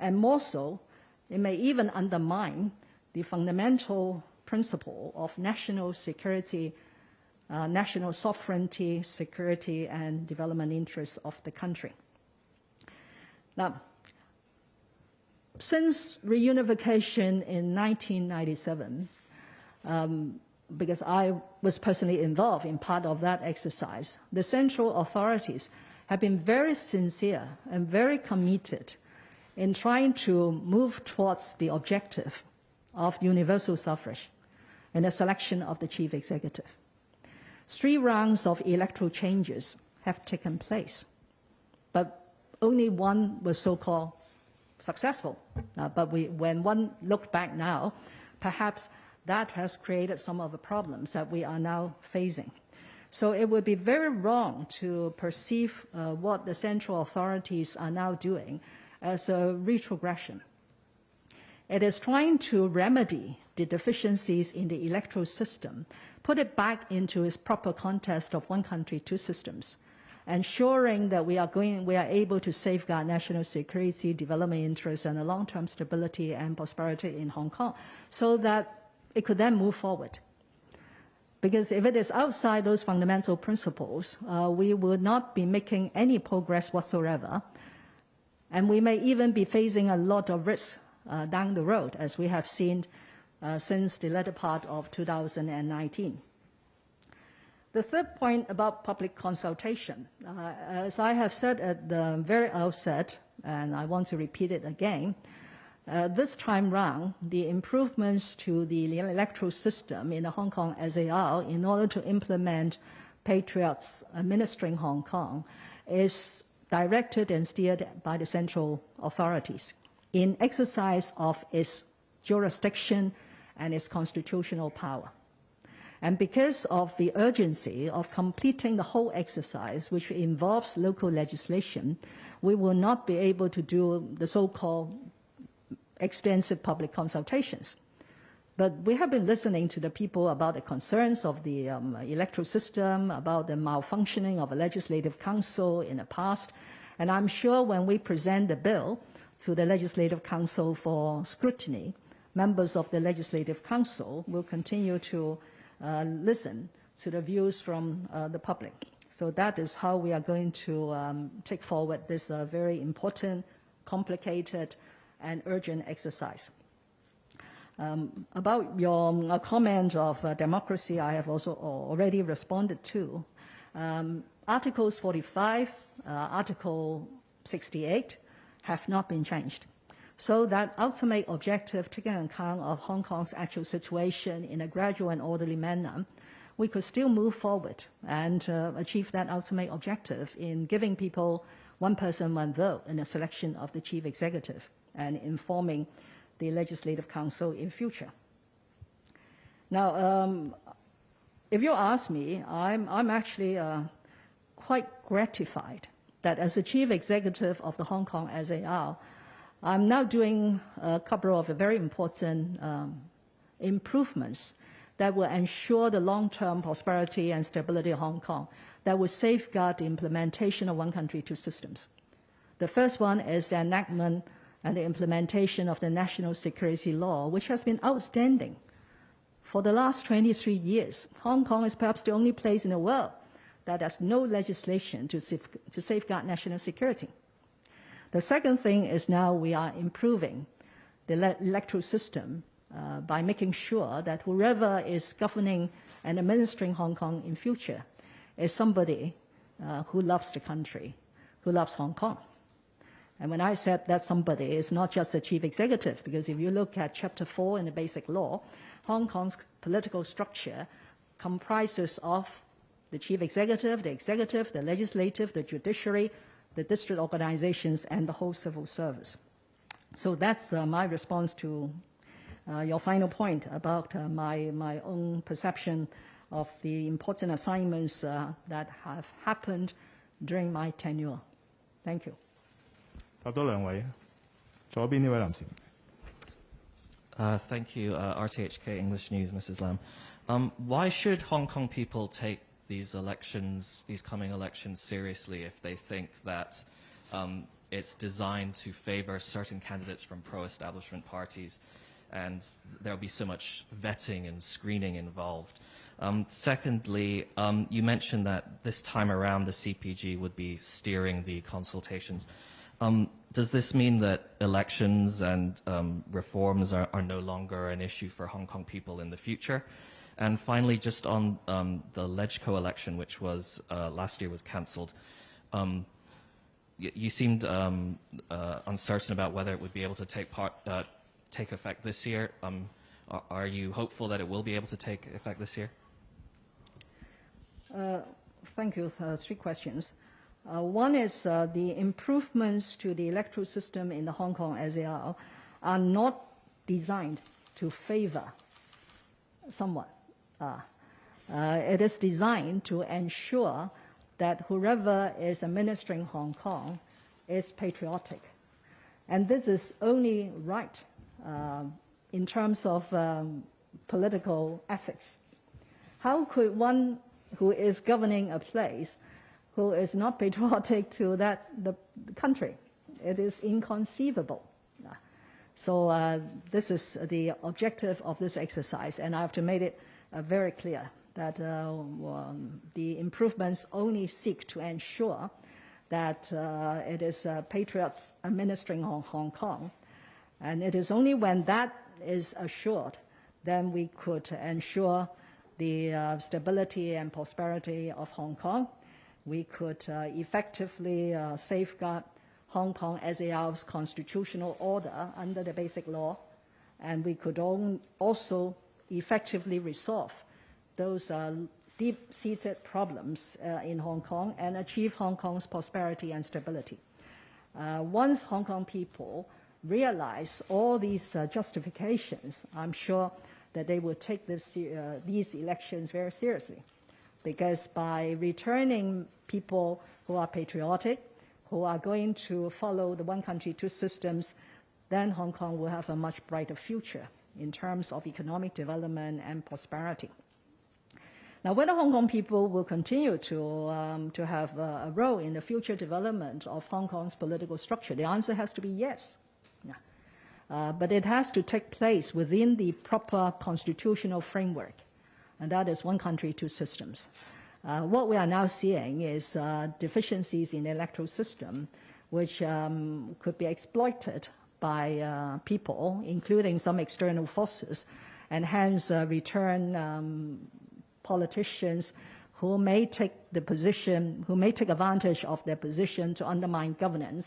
And more so, it may even undermine the fundamental principle of national security, national sovereignty, security, and development interests of the country. Now, since reunification in 1997, because I was personally involved in part of that exercise, the central authorities have been very sincere and very committed in trying to move towards the objective of universal suffrage and the selection of the chief executive. 3 rounds of electoral changes have taken place, but only one was so-called successful. But when one looked back now, perhaps that has created some of the problems that we are now facing. So it would be very wrong to perceive what the central authorities are now doing as a retrogression. It is trying to remedy the deficiencies in the electoral system, put it back into its proper context of one country, two systems, ensuring that we are able to safeguard national security, development interests, and the long-term stability and prosperity in Hong Kong, so that it could then move forward. Because if it is outside those fundamental principles, we would not be making any progress whatsoever, and we may even be facing a lot of risks down the road, as we have seen since the latter part of 2019. The third point about public consultation, as I have said at the very outset, and I want to repeat it again, this time round, the improvements to the electoral system in the Hong Kong SAR in order to implement patriots administering Hong Kong is directed and steered by the central authorities in exercise of its jurisdiction and its constitutional power. And because of the urgency of completing the whole exercise, which involves local legislation, we will not be able to do the so-called extensive public consultations. But we have been listening to the people about the concerns of the electoral system, about the malfunctioning of a legislative council in the past, and I'm sure when we present the bill to the Legislative Council for scrutiny, members of the Legislative Council will continue to listen to the views from the public. So that is how we are going to take forward this very important, complicated, and urgent exercise. About your comment of democracy, I have also already responded to. Articles 45, Article 68 have not been changed. So that ultimate objective, taking account of Hong Kong's actual situation in a gradual and orderly manner, we could still move forward and achieve that ultimate objective in giving people one person, one vote in the selection of the chief executive and informing the Legislative Council in future. Now, if you ask me, I'm actually quite gratified that as the chief executive of the Hong Kong SAR, I'm now doing a couple of very important improvements that will ensure the long-term prosperity and stability of Hong Kong, that will safeguard the implementation of one country, two systems. The first one is the enactment and the implementation of the national security law, which has been outstanding. For the last 23 years, Hong Kong is perhaps the only place in the world that has no legislation to safeguard national security. The second thing is now we are improving the electoral system by making sure that whoever is governing and administering Hong Kong in future is somebody who loves the country, who loves Hong Kong. And when I said that somebody, is not just the chief executive, because if you look at Chapter 4 in the Basic Law, Hong Kong's political structure comprises of the chief executive, the legislative, the judiciary, the district organizations, and the whole civil service. So that's my response to your final point about my own perception of the important assignments that have happened during my tenure. Thank you. 答多兩位，左邊呢位男士。Thank you, RTHK English News, Mrs. Lam. Why should Hong Kong people take these elections, these coming elections, seriously if they think that it's designed to favor certain candidates from pro-establishment parties, and there'll be so much vetting and screening involved. Secondly, you mentioned that this time around the CPG would be steering the consultations. Does this mean that elections and reforms are no longer an issue for Hong Kong people in the future? And finally, just on the LegCo election, which was last year was cancelled, you seemed uncertain about whether it would be able to take effect this year. Are you hopeful that it will be able to take effect this year? Thank you. 3 questions. One is the improvements to the electoral system in the Hong Kong SAR are not designed to favor someone. It is designed to ensure that whoever is administering Hong Kong is patriotic. And this is only right in terms of political ethics. How could one who is governing a place who is not patriotic to the country? It is inconceivable. So this is the objective of this exercise, and I have to make it very clear that the improvements only seek to ensure that it is patriots administering Hong Kong. And it is only when that is assured, then we could ensure the stability and prosperity of Hong Kong. We could effectively safeguard Hong Kong SAR's constitutional order under the Basic Law, and we could also effectively resolve those deep-seated problems in Hong Kong and achieve Hong Kong's prosperity and stability. Once Hong Kong people realize all these justifications, I'm sure that they will take these elections very seriously, because by returning people who are patriotic, who are going to follow the one country, 2 systems, then Hong Kong will have a much brighter future in terms of economic development and prosperity. Now, whether Hong Kong people will continue to have a role in the future development of Hong Kong's political structure, the answer has to be yes. But it has to take place within the proper constitutional framework, and that is one country, 2 systems. What we are now seeing is deficiencies in the electoral system, which could be exploited by people, including some external forces, and hence return politicians who may take advantage of their position to undermine governance,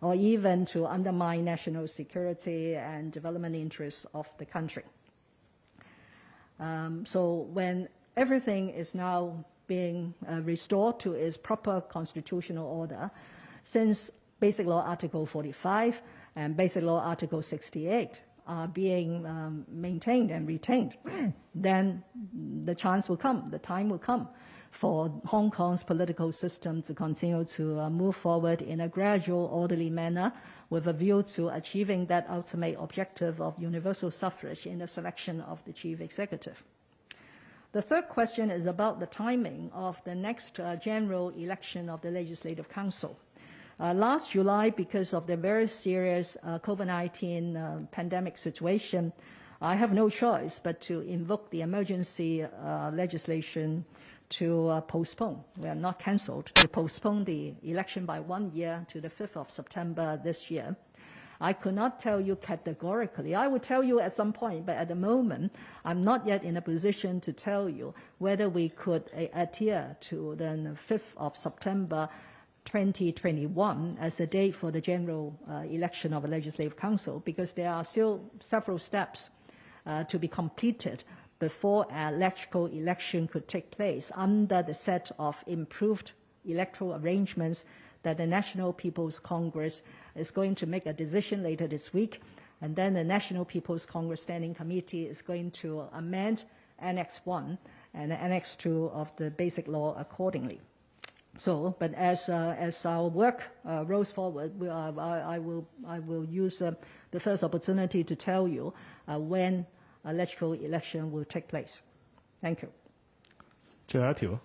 or even to undermine national security and development interests of the country. So when everything is now being restored to its proper constitutional order, since Basic Law Article 45 and Basic Law Article 68 are being maintained and retained, then the chance will come, the time will come for Hong Kong's political system to continue to move forward in a gradual, orderly manner with a view to achieving that ultimate objective of universal suffrage in the selection of the Chief Executive. The third question is about the timing of the next general election of the Legislative Council. Last July, because of the very serious COVID-19 pandemic situation, I have no choice but to invoke the emergency legislation to postpone. We are not cancelled, to postpone the election by 1 year to the 5th of September this year. I could not tell you categorically. I would tell you at some point, but at the moment, I'm not yet in a position to tell you whether we could adhere to the 5th of September 2021 as the date for the general election of a Legislative Council, because there are still several steps to be completed before a LegCo election could take place under the set of improved electoral arrangements that the National People's Congress is going to make a decision later this week, and then the National People's Congress Standing Committee is going to amend Annex 1 and Annex 2 of the Basic Law accordingly. So, but as our work rolls forward, I will use the first opportunity to tell you when a LegCo election will take place. Thank you. 最後一條，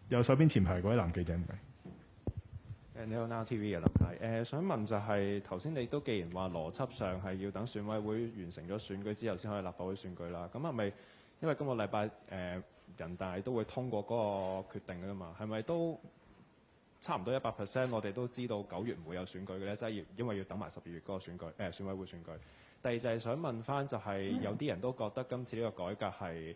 右手邊前排嗰位男記者唔該。你好 Now TV 嘅林太，想問就係頭先你都既然話邏輯上係要等選委會完成咗選舉之後先可以立法會選舉啦，咁係咪因為今個禮拜人大都會通過嗰個決定㗎嘛？係咪都差唔多100%我哋都知道9月唔會有選舉嘅咧？即係因為要等埋12月嗰個選舉選委會選舉。第二就係想問翻就係有啲人都覺得今次呢個改革係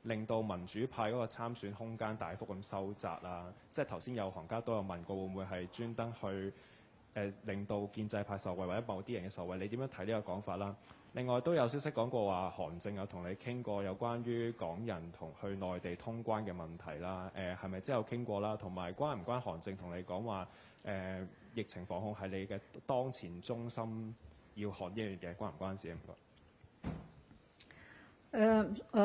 令到民主派嗰個參選空間大幅咁收窄啦，即係頭先有行家都有問過，會唔會係專登去令到建制派受惠或者某啲人嘅受惠？你點樣睇呢個講法啦？另外都有消息講過話，韓正有同你傾過有關於港人同去內地通關嘅問題啦，係咪真係有傾過啦？同埋關唔關韓正同你講話疫情防控係你嘅當前中心要學呢樣嘢，關唔關事啊？唔該。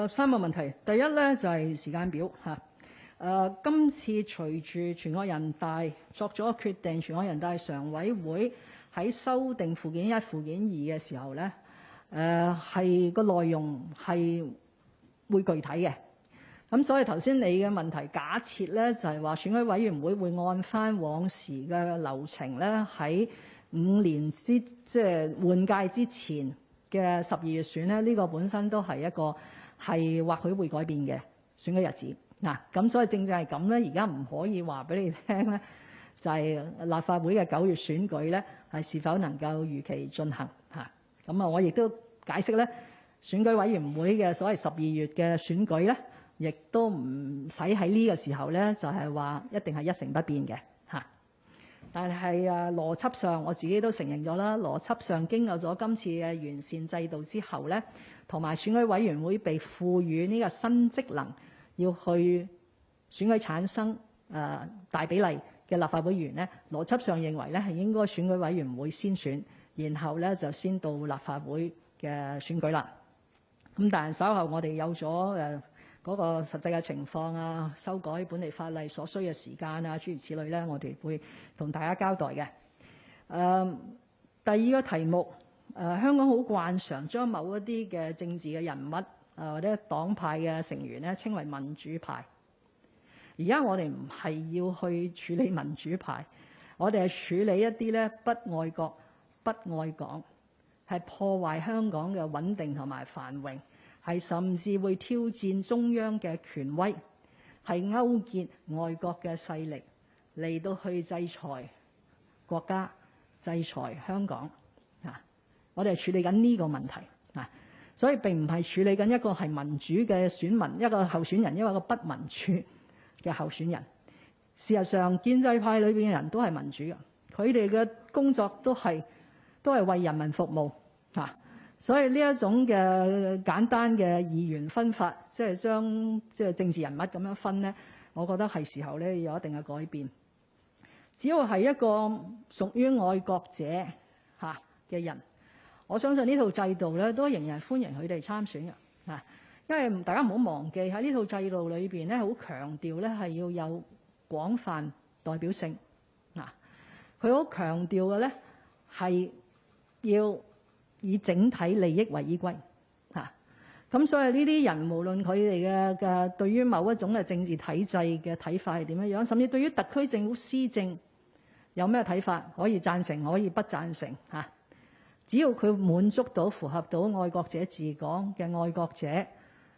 三個問題，第一咧就係時間表嚇。今次隨住全國人大作咗決定，全國人大常委會喺修訂附件1、附件2嘅時候咧，係個內容係會具體嘅。咁所以頭先你嘅問題假設咧就係話選舉委員會會按翻往時嘅流程咧，喺5年即係換屆之前嘅12月選咧，呢個本身都係一個係或許會改變嘅選舉日子嗱。咁所以正係咁咧，而家唔可以話俾你聽咧，就係立法會嘅9月選舉咧係是否能夠如期進行嚇。咁我亦都解釋咧，選舉委員會嘅所謂12月嘅選舉咧，亦都唔使喺呢個時候咧就係話一定係一成不變嘅嚇。但係邏輯上我自己都承認咗啦，邏輯上經過咗今次嘅完善制度之後咧，同埋選舉委員會被賦予呢個新職能，要去選舉產生大比例嘅立法會議員咧，邏輯上認為咧係應該選舉委員會先選，然後咧就先到立法會嘅選舉啦。咁但係稍後我哋有咗嗰個實際嘅情況啊，修改本地法例所需嘅時間啊，諸如此類咧，我哋會同大家交代嘅。第二個題目，香港好慣常將某一啲嘅政治嘅人物或者黨派嘅成員咧稱為民主派。而家我哋唔係要去處理民主派，我哋係處理一啲咧不愛國、不愛港，係破壞香港嘅穩定同埋繁榮，係甚至會挑戰中央嘅權威，係勾結外國嘅勢力嚟到去制裁國家、制裁香港啊！我哋係處理緊呢個問題啊，所以並唔係處理緊一個係民主嘅選民，一個候選人，因為一個不民主嘅候選人。事實上，建制派裏邊嘅人都係民主嘅，佢哋嘅工作都係為人民服務啊。所以呢一種嘅簡單嘅二元分法，即係將即係政治人物咁樣分咧，我覺得係時候咧有一定嘅改變。只要係一個屬於愛國者嘅人，我相信呢套制度咧都仍然歡迎佢哋參選嘅啊。因為大家唔好忘記喺呢套制度裏邊咧，好強調咧係要有廣泛代表性啊。佢好強調嘅咧係要以整體利益為依歸嚇，咁所以呢啲人無論佢哋嘅對於某一種嘅政治體制嘅睇法係點樣樣，甚至對於特區政府施政有咩睇法，可以贊成，可以不贊成嚇。只要佢滿足到符合到愛國者治港嘅愛國者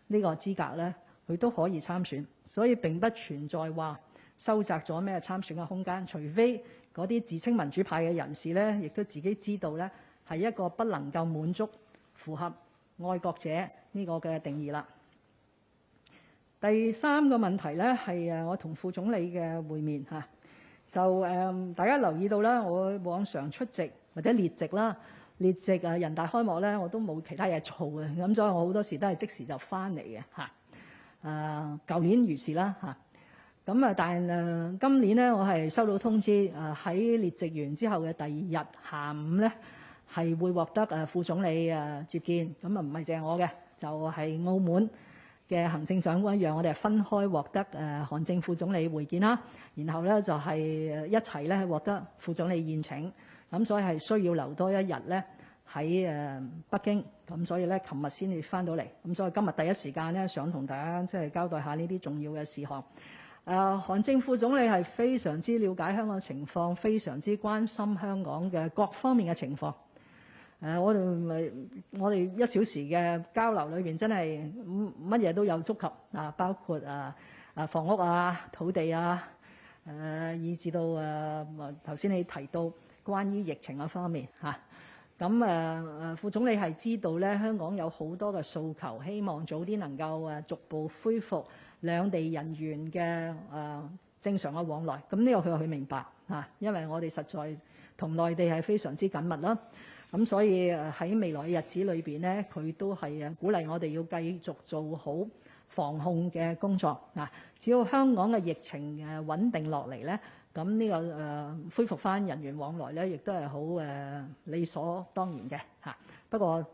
呢個資格咧，佢都可以參選。所以並不存在話收窄咗咩參選嘅空間，除非嗰啲自稱民主派嘅人士咧，亦都自己知道咧。係一個不能夠滿足符合愛國者呢個嘅定義啦。第三個問題咧係我同副總理嘅會面嚇，就大家留意到啦，我往常出席或者列席啦，列席人大開幕咧，我都冇其他嘢做嘅，咁所以我好多時都係即時就翻嚟嘅嚇。舊年如是啦嚇，咁但係今年咧，我係收到通知喺列席完之後嘅第二日下午咧。係會獲得副總理接見，咁唔係淨係我嘅，就係澳門嘅行政長官一樣，我哋係分開獲得韓正副總理會見啦，然後咧就係一齊咧獲得副總理宴請，咁所以係需要留多一日咧喺北京，咁所以咧琴日先至翻到嚟，咁所以今日第一時間咧想同大家即係交代下呢啲重要嘅事項。韓正副總理係非常之了解香港情況，非常之關心香港嘅各方面嘅情況。我哋1小時嘅交流裏邊真係乜嘢都有觸及啊，包括房屋啊、土地啊，以至到頭先你提到關於疫情嗰方面嚇。咁副總理係知道咧，香港有好多嘅訴求，希望早啲能夠逐步恢復兩地人員嘅正常嘅往來。咁呢個佢明白嚇，因為我哋實在同內地係非常之緊密啦。咁所以喺未來嘅日子裏邊咧，佢都係鼓勵我哋要繼續做好防控嘅工作啊！只要香港嘅疫情穩定落嚟咧，咁呢個恢復翻人員往來咧，亦都係好理所當然嘅嚇。不過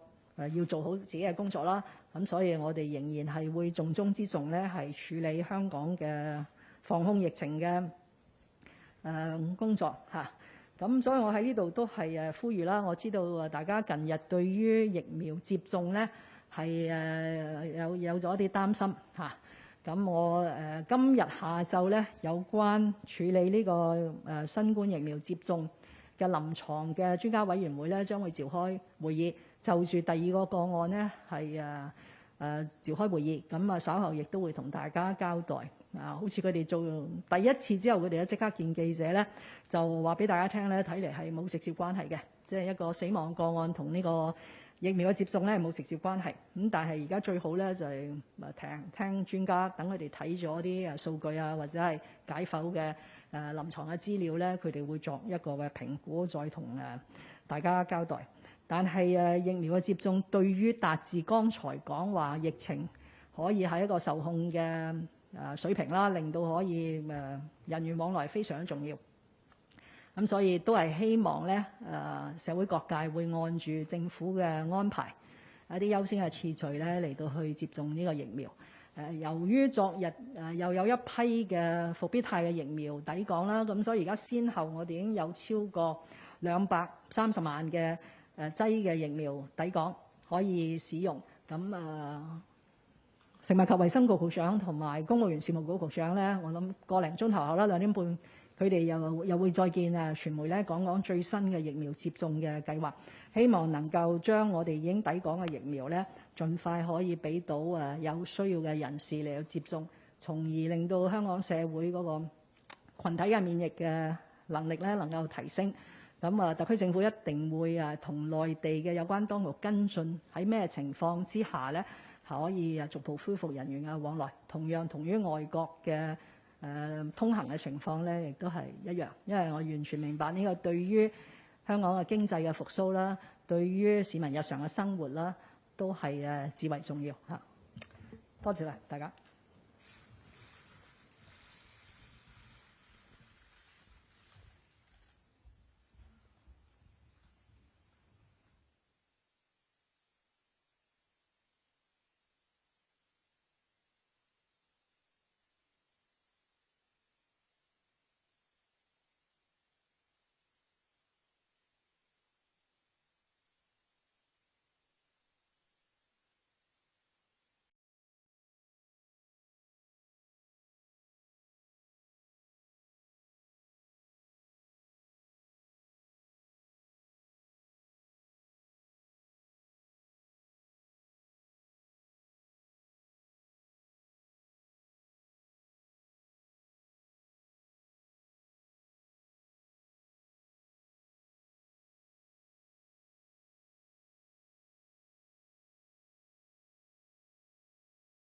要做好自己嘅工作啦。咁所以我哋仍然係會重中之重咧，係處理香港嘅防控疫情嘅工作嚇。咁所以我喺呢度都係呼籲啦。我知道大家近日對於疫苗接種咧係有咗一啲擔心嚇。咁我今日下晝咧有關處理呢個新冠疫苗接種嘅臨床嘅專家委員會咧將會召開會議，就住第2個個案咧係召開會議。咁稍後亦都會同大家交代。好似佢哋做第1次之後，佢哋咧即刻見記者咧，就話俾大家聽咧，睇嚟係冇直接關係嘅，即係一個死亡個案同呢個疫苗嘅接種咧冇直接關係。咁但係而家最好咧就係聽專家，等佢哋睇咗啲數據啊，或者係解剖嘅臨床嘅資料咧，佢哋會作一個嘅評估，再同大家交代。但係疫苗嘅接種對於達至剛才講話疫情可以喺一個受控嘅水平啦，令到可以人員往來非常重要。咁所以都係希望咧社會各界會按住政府嘅安排一啲優先嘅次序咧嚟到去接種呢個疫苗。由於昨日又有一批嘅復必泰嘅疫苗抵港啦，咁所以而家先後我哋已經有超過230萬嘅劑嘅疫苗抵港可以使用。咁食物及衛生局局長同埋公務員事務局局長咧，我諗個零鐘頭後啦，2點半，佢哋又會再見傳媒咧，講最新嘅疫苗接種嘅計劃，希望能夠將我哋已經抵港嘅疫苗咧，盡快可以俾到有需要嘅人士嚟到接種，從而令到香港社會嗰個群體嘅免疫嘅能力咧能夠提升。咁特區政府一定會同內地嘅有關當局跟進喺咩情況之下咧，可以逐步恢復人員嘅往來。同樣同於外國嘅通行嘅情況咧，亦都係一樣。因為我完全明白呢個對於香港嘅經濟嘅復甦啦，對於市民日常嘅生活啦，都係至為重要嚇。多謝大家。